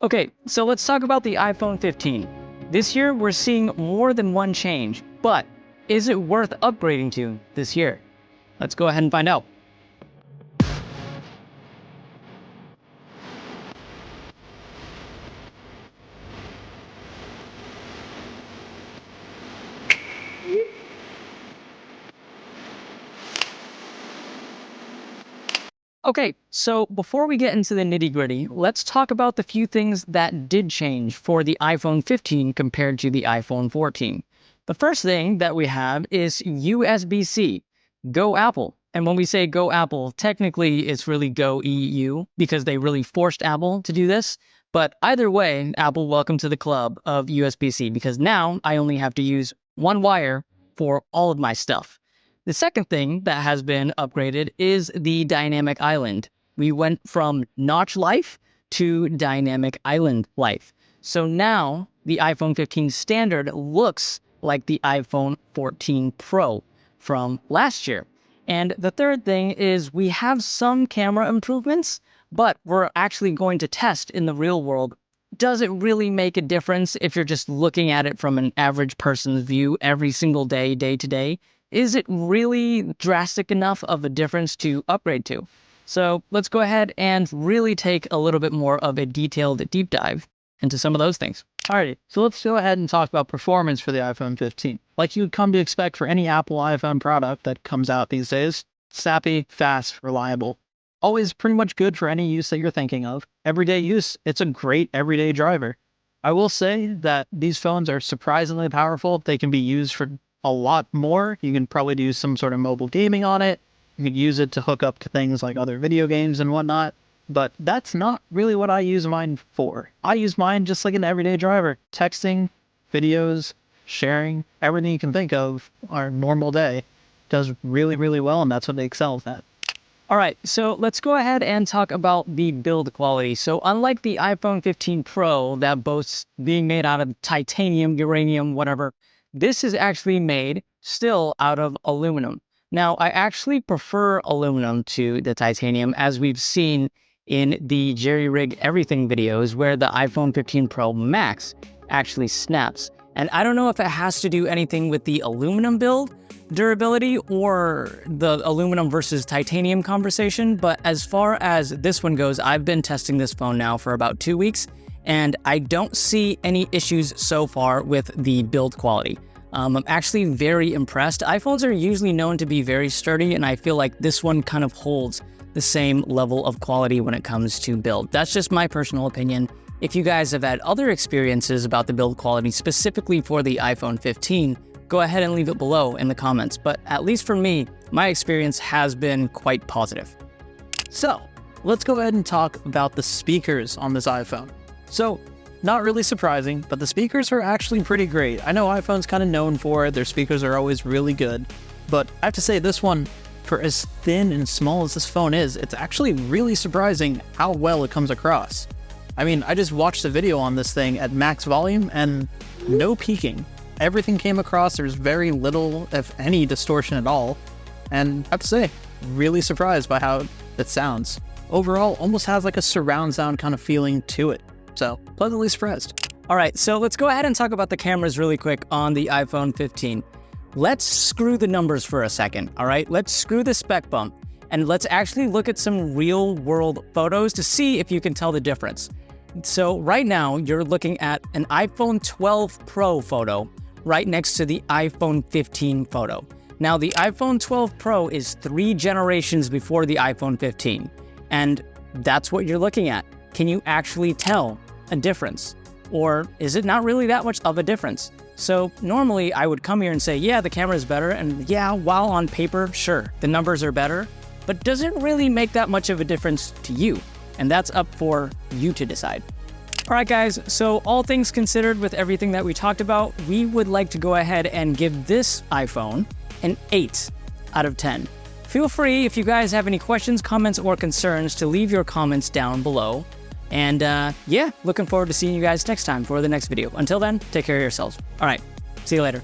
Okay, so let's talk about the iPhone 15. This year, we're seeing more than one change, but is it worth upgrading to this year? Let's go ahead and find out. Okay, so before we get into the nitty-gritty, let's talk about the few things that did change for the iPhone 15 compared to the iPhone 14. The first thing that we have is USB-C. Go Apple. And when we say go Apple, technically it's really go EU because they really forced Apple to do this. But either way, Apple, welcome to the club of USB-C because now I only have to use one wire for all of my stuff. The second thing that has been upgraded is the dynamic island. We went from notch life to dynamic island life. So now the iPhone 15 standard looks like the iPhone 14 Pro from last year. And the third thing is we have some camera improvements, but we're actually going to test in the real world. Does it really make a difference if you're just looking at it from an average person's view every single day, day to day? Is it really drastic enough of a difference to upgrade to? So let's go ahead and really take a little bit more of a detailed deep dive into some of those things. Alrighty, so let's go ahead and talk about performance for the iPhone 15. Like you would come to expect for any Apple iPhone product that comes out these days, snappy, fast, reliable. Always pretty much good for any use that you're thinking of. Everyday use, it's a great everyday driver. I will say that these phones are surprisingly powerful. They can be used for a lot more. You can probably do some sort of mobile gaming on it. You could use it to hook up to things like other video games and whatnot. But that's not really what I use mine for. I use mine just like an everyday driver. Texting, videos, sharing, everything you can think of our normal day does really, really well, and that's what it excels at. All right, so let's go ahead and talk about the build quality. So unlike the iPhone 15 Pro that boasts being made out of titanium, uranium, whatever, this is actually made still out of aluminum. Now, I actually prefer aluminum to the titanium, as we've seen in the jerry-rig everything videos where the iPhone 15 Pro Max actually snaps. And I don't know if it has to do anything with the aluminum build durability or the aluminum versus titanium conversation, but as far as this one goes, I've been testing this phone now for about 2 weeks, and I don't see any issues so far with the build quality. I'm actually very impressed. iPhones are usually known to be very sturdy, and I feel like this one kind of holds the same level of quality when it comes to build. That's just my personal opinion. If you guys have had other experiences about the build quality specifically for the iPhone 15, go ahead and leave it below in the comments. But at least for me, my experience has been quite positive. So let's go ahead and talk about the speakers on this iPhone. So not really surprising, but the speakers are actually pretty great. I know iPhone's kind of known for it. Their speakers are always really good. But I have to say this one, for as thin and small as this phone is, it's actually really surprising how well it comes across. I mean, I just watched a video on this thing at max volume and no peaking. Everything came across, there's very little, if any, distortion at all. And I have to say, really surprised by how it sounds. Overall, almost has like a surround sound kind of feeling to it. So, pleasantly surprised. All right, so let's go ahead and talk about the cameras really quick on the iPhone 15. Let's screw the numbers for a second, all right? Let's screw the spec bump, and let's actually look at some real-world photos to see if you can tell the difference. So right now, you're looking at an iPhone 12 Pro photo right next to the iPhone 15 photo. Now, the iPhone 12 Pro is 3 generations before the iPhone 15, and that's what you're looking at. Can you actually tell a difference? Or is it not really that much of a difference? So normally I would come here and say, yeah, the camera is better, and yeah, while on paper, sure, the numbers are better, but does it really make that much of a difference to you? And that's up for you to decide. All right, guys, so all things considered with everything that we talked about, we would like to go ahead and give this iPhone an 8 out of 10. Feel free, if you guys have any questions, comments, or concerns, to leave your comments down below. And yeah, looking forward to seeing you guys next time for the next video. Until then, take care of yourselves. All right, see you later.